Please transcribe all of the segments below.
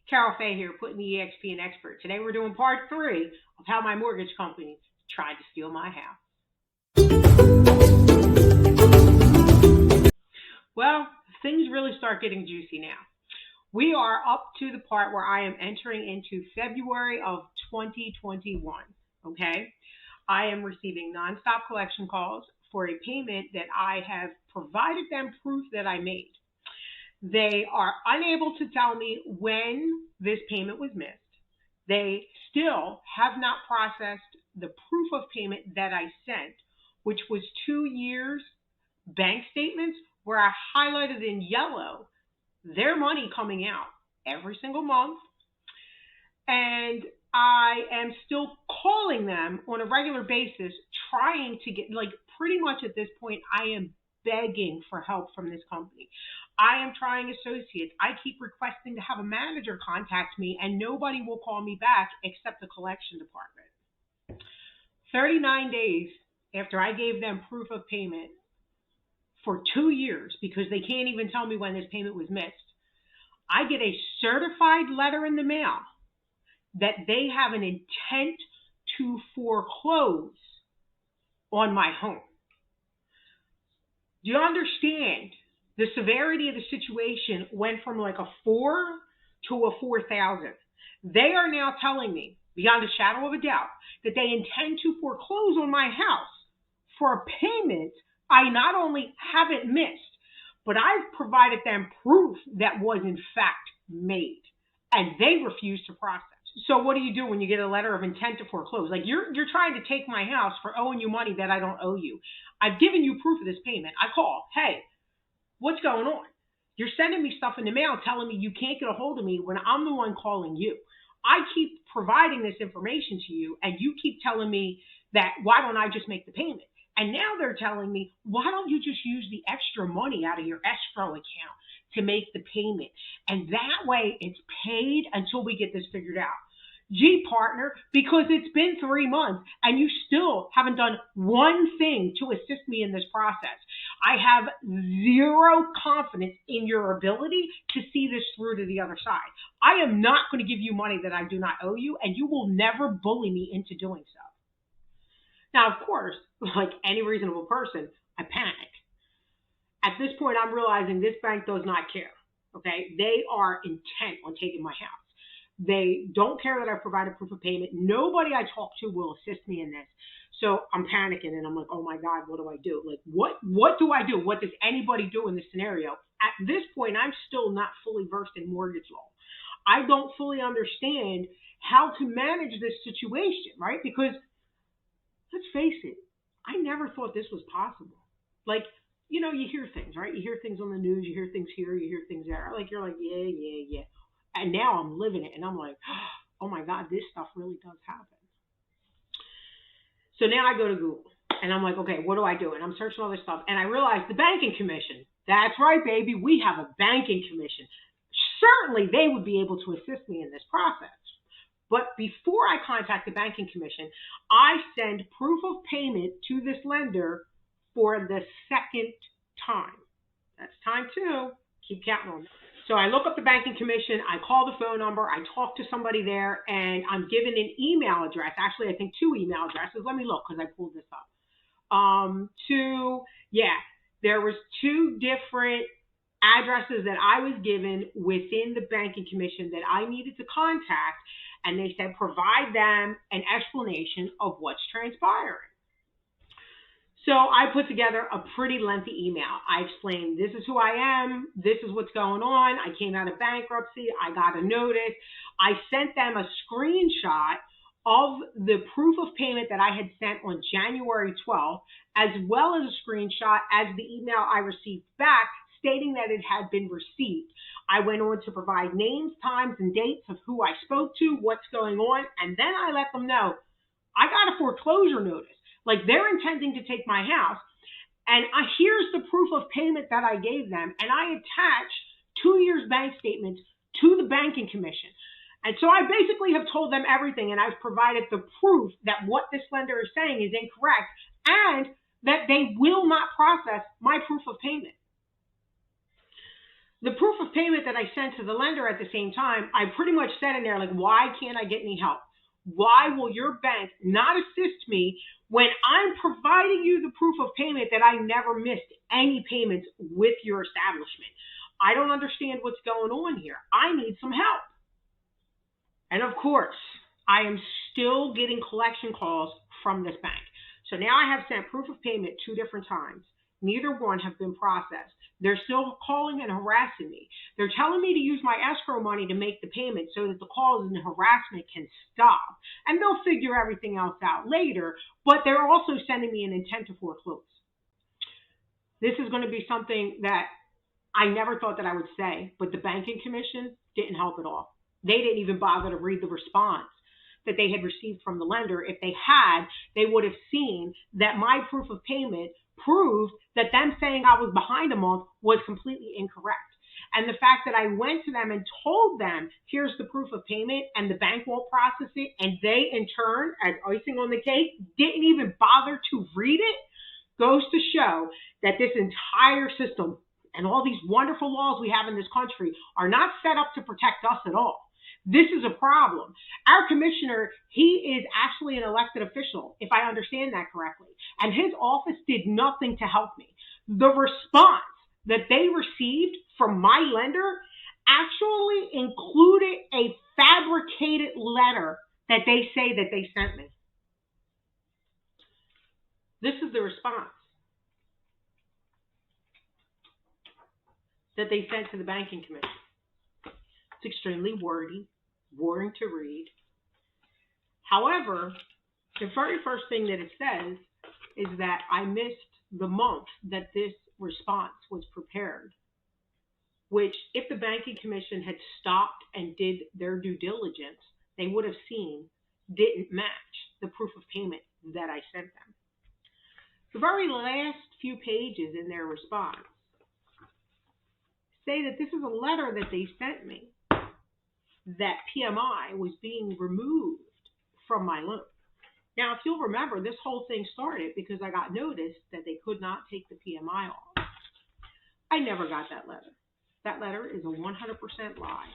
Carol Fay here, putting the EXP in expert. Today we're doing part 3 of how my mortgage company tried to steal my house. Well, things really start getting juicy now. We are up to the part where I am entering into February of 2021, okay? I am receiving nonstop collection calls for a payment that I have provided them proof that I made. They are unable to tell me when this payment was missed. They still have not processed the proof of payment that I sent, which was 2 years bank statements where I highlighted in yellow their money coming out every single month. And I am still calling them on a regular basis, trying to get, pretty much at this point, I am begging for help from this company. I am trying associates. I keep requesting to have a manager contact me, and nobody will call me back except the collection department. 39 days after I gave them proof of payment for 2 years, because they can't even tell me when this payment was missed, I get a certified letter in the mail that they have an intent to foreclose on my home. Do you understand? The severity of the situation went from like a 4 to a 4,000. They are now telling me, beyond a shadow of a doubt, that they intend to foreclose on my house for a payment I not only haven't missed, but I've provided them proof that was in fact made, and they refuse to process. So what do you do when you get a letter of intent to foreclose? Like, you're trying to take my house for owing you money that I don't owe you. I've given you proof of this payment. I call, hey, what's going on? You're sending me stuff in the mail telling me you can't get a hold of me when I'm the one calling you. I keep providing this information to you, and you keep telling me that, why don't I just make the payment? And now they're telling me, why don't you just use the extra money out of your escrow account to make the payment? And that way it's paid until we get this figured out. Gee, partner, because it's been 3 months and you still haven't done one thing to assist me in this process. I have zero confidence in your ability to see this through to the other side. I am not going to give you money that I do not owe you, and you will never bully me into doing so. Now, of course, like any reasonable person, I panic. At this point, I'm realizing this bank does not care, okay? They are intent on taking my house. They don't care that I provided proof of payment. Nobody I talk to will assist me in this. So I'm panicking, and I'm like, oh my God, what do I do? Like, what do I do? What does anybody do in this scenario? At this point, I'm still not fully versed in mortgage law. I don't fully understand how to manage this situation, right? Because let's face it, I never thought this was possible. Like, you know, you hear things, right? You hear things on the news, you hear things here, you hear things there. Like, you're like, yeah. And now I'm living it, and I'm like, oh my God, this stuff really does happen. So now I go to Google, and I'm like, okay, what do I do? And I'm searching all this stuff, and I realize the banking commission. That's right, baby. We have a banking commission. Certainly, they would be able to assist me in this process. But before I contact the banking commission, I send proof of payment to this lender for the second time. That's time 2. Keep counting on that. So I look up the banking commission, I call the phone number, I talk to somebody there, and I'm given an email address. Actually, I think 2 email addresses. Let me look, because I pulled this up. There was 2 different addresses that I was given within the banking commission that I needed to contact, and they said provide them an explanation of what's transpiring. So I put together a pretty lengthy email. I explained, this is who I am, this is what's going on, I came out of bankruptcy, I got a notice. I sent them a screenshot of the proof of payment that I had sent on January 12th, as well as a screenshot as the email I received back stating that it had been received. I went on to provide names, times, and dates of who I spoke to, what's going on, and then I let them know I got a foreclosure notice. Like, they're intending to take my house, and here's the proof of payment that I gave them, and I attached 2 years bank statements to the banking commission. And so I basically have told them everything, and I've provided the proof that what this lender is saying is incorrect, and that they will not process my proof of payment. The proof of payment that I sent to the lender at the same time, I pretty much said in there, like, why can't I get any help? Why will your bank not assist me when I'm providing you the proof of payment that I never missed any payments with your establishment? I don't understand what's going on here. I need some help. And of course, I am still getting collection calls from this bank. So now I have sent proof of payment 2 different times. Neither one have been processed. They're still calling and harassing me. They're telling me to use my escrow money to make the payment so that the calls and harassment can stop. And they'll figure everything else out later, but they're also sending me an intent to foreclose. This is going to be something that I never thought that I would say, but the banking commission didn't help at all. They didn't even bother to read the response that they had received from the lender. If they had, they would have seen that my proof of payment proved that them saying I was behind a month was completely incorrect. And the fact that I went to them and told them, here's the proof of payment, and the bank won't process it, and they in turn, as icing on the cake, didn't even bother to read it, goes to show that this entire system and all these wonderful laws we have in this country are not set up to protect us at all. This is a problem. Our commissioner, he is actually an elected official, if I understand that correctly, and his office did nothing to help me. The response that they received from my lender actually included a fabricated letter that they say that they sent me. This is the response that they sent to the banking commission. It's extremely wordy, boring to read. However, the very first thing that it says is that I missed the month that this response was prepared, which if the banking commission had stopped and did their due diligence, they would have seen didn't match the proof of payment that I sent them. The very last few pages in their response say that this is a letter that they sent me that PMI was being removed from my loan. Now, if you'll remember, this whole thing started because I got notice that they could not take the PMI off. I never got that letter. That letter is a 100% lie.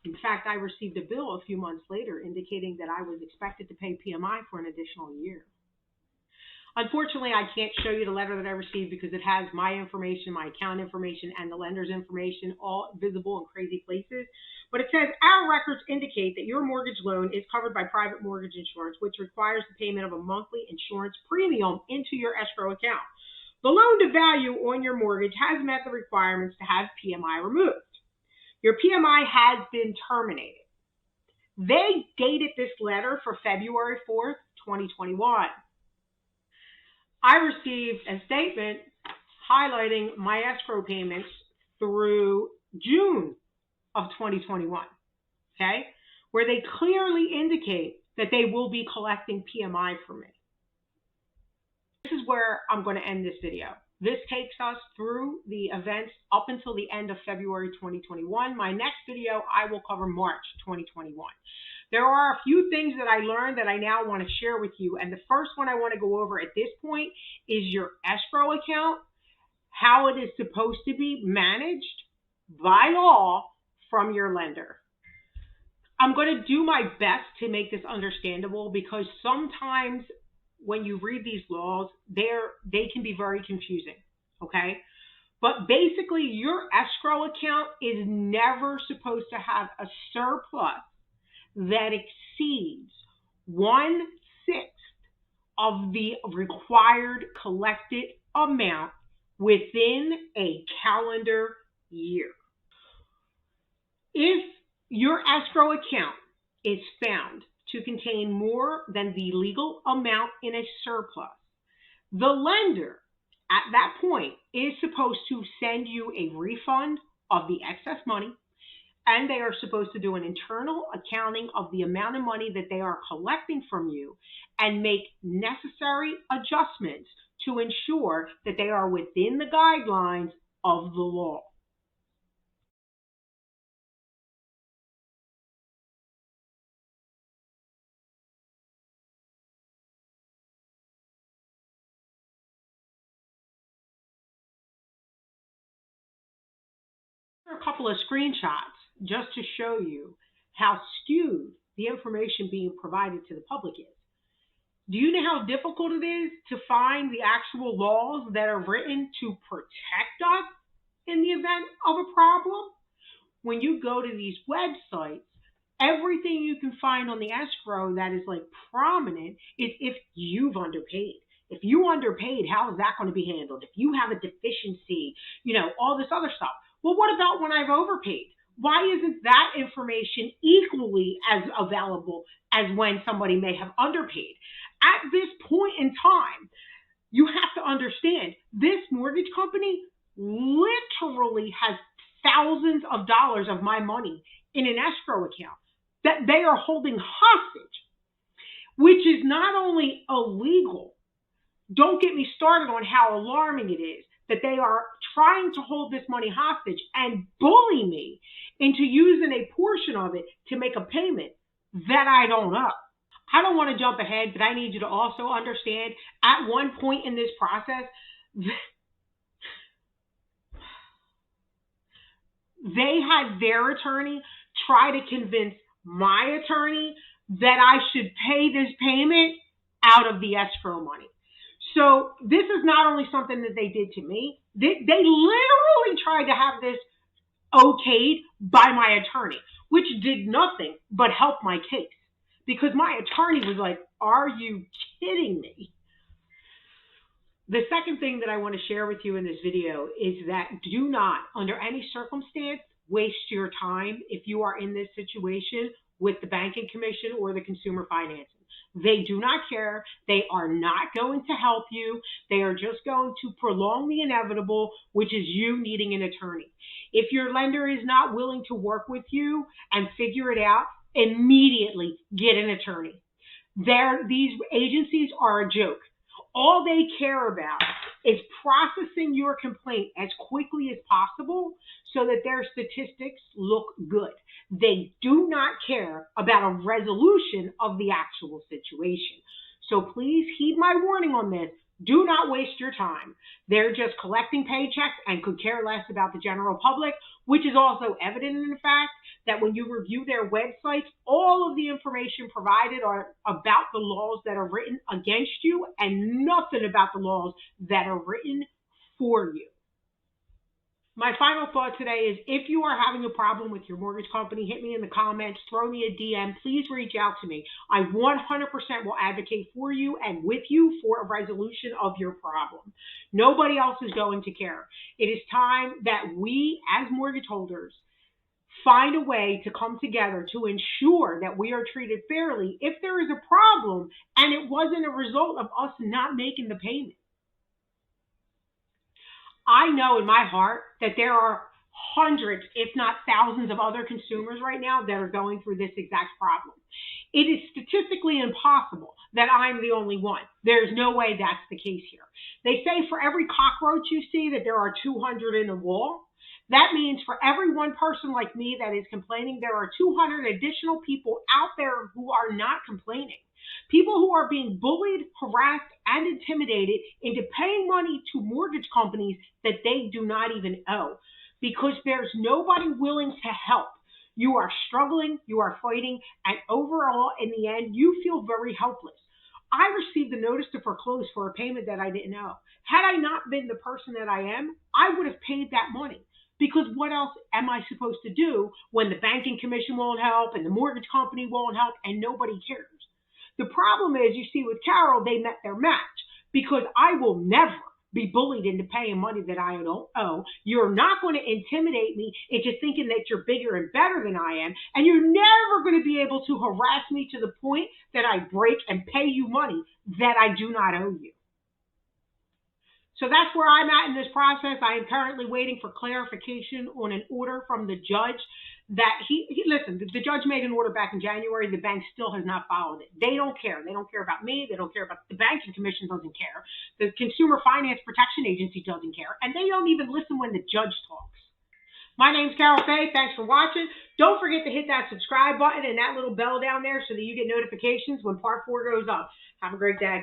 In fact, I received a bill a few months later indicating that I was expected to pay PMI for an additional year. Unfortunately, I can't show you the letter that I received because it has my information, my account information, and the lender's information all visible in crazy places. But it says, our records indicate that your mortgage loan is covered by private mortgage insurance, which requires the payment of a monthly insurance premium into your escrow account. The loan to value on your mortgage has met the requirements to have PMI removed. Your PMI has been terminated. They dated this letter for February 4th, 2021. I received a statement highlighting my escrow payments through June of 2021, okay, where they clearly indicate that they will be collecting PMI from me. This is where I'm going to end this video. This takes us through the events up until the end of February 2021. My next video, I will cover March 2021. There are a few things that I learned that I now want to share with you. And the first one I want to go over at this point is your escrow account, how it is supposed to be managed by law from your lender. I'm going to do my best to make this understandable because sometimes when you read these laws, they can be very confusing, okay? But basically, your escrow account is never supposed to have a surplus that exceeds 1/6 of the required collected amount within a calendar year. If your escrow account is found to contain more than the legal amount in a surplus, the lender at that point is supposed to send you a refund of the excess money, and they are supposed to do an internal accounting of the amount of money that they are collecting from you and make necessary adjustments to ensure that they are within the guidelines of the law. a couple of screenshots just to show you how skewed the information being provided to the public is. Do you know how difficult it is to find the actual laws that are written to protect us in the event of a problem? When you go to these websites, everything you can find on the escrow that is like prominent is if you've underpaid. If you underpaid, how is that going to be handled? If you have a deficiency, all this other stuff. Well, what about when I've overpaid? Why isn't that information equally as available as when somebody may have underpaid? At this point in time, you have to understand this mortgage company literally has thousands of dollars of my money in an escrow account that they are holding hostage, which is not only illegal. Don't get me started on how alarming it is that they are trying to hold this money hostage and bully me into using a portion of it to make a payment that I don't owe. I don't want to jump ahead, but I need you to also understand at one point in this process, they had their attorney try to convince my attorney that I should pay this payment out of the escrow money. So this is not only something that they did to me, they literally tried to have this okayed by my attorney, which did nothing but help my case. Because my attorney was like, are you kidding me? The second thing that I want to share with you in this video is that do not, under any circumstance, waste your time if you are in this situation with the banking commission or the consumer financing. They do not care. They are not going to help you. They are just going to prolong the inevitable, which is you needing an attorney. If your lender is not willing to work with you and figure it out, immediately get an attorney. These agencies are a joke. All they care about is processing your complaint as quickly as possible so that their statistics look good. They do not care about a resolution of the actual situation. So please heed my warning on this. Do not waste your time. They're just collecting paychecks and could care less about the general public, which is also evident in the fact that when you review their websites, all of the information provided are about the laws that are written against you and nothing about the laws that are written for you. My final thought today is if you are having a problem with your mortgage company, hit me in the comments, throw me a DM, please reach out to me. I 100% will advocate for you and with you for a resolution of your problem. Nobody else is going to care. It is time that we as mortgage holders find a way to come together to ensure that we are treated fairly if there is a problem and it wasn't a result of us not making the payment. I know in my heart that there are hundreds, if not thousands of other consumers right now that are going through this exact problem. It is statistically impossible that I'm the only one. There's no way that's the case here. They say for every cockroach you see that there are 200 in a wall. That means for every one person like me that is complaining, there are 200 additional people out there who are not complaining. People who are being bullied, harassed, and intimidated into paying money to mortgage companies that they do not even owe because there's nobody willing to help. You are struggling, you are fighting, and overall, in the end, you feel very helpless. I received a notice to foreclose for a payment that I didn't owe. Had I not been the person that I am, I would have paid that money. Because what else am I supposed to do when the banking commission won't help and the mortgage company won't help and nobody cares? The problem is, you see, with Carol, they met their match because I will never be bullied into paying money that I don't owe. You're not going to intimidate me into thinking that you're bigger and better than I am, and you're never going to be able to harass me to the point that I break and pay you money that I do not owe you. So that's where I'm at in this process. I am currently waiting for clarification on an order from the judge that listen, the judge made an order back in January. The bank still has not followed it. They don't care. They don't care about me. They don't care about the banking commission doesn't care. The Consumer Finance Protection Agency doesn't care. And they don't even listen when the judge talks. My name's Carol Fay. Thanks for watching. Don't forget to hit that subscribe button and that little bell down there so that you get notifications when part 4 goes up. Have a great day.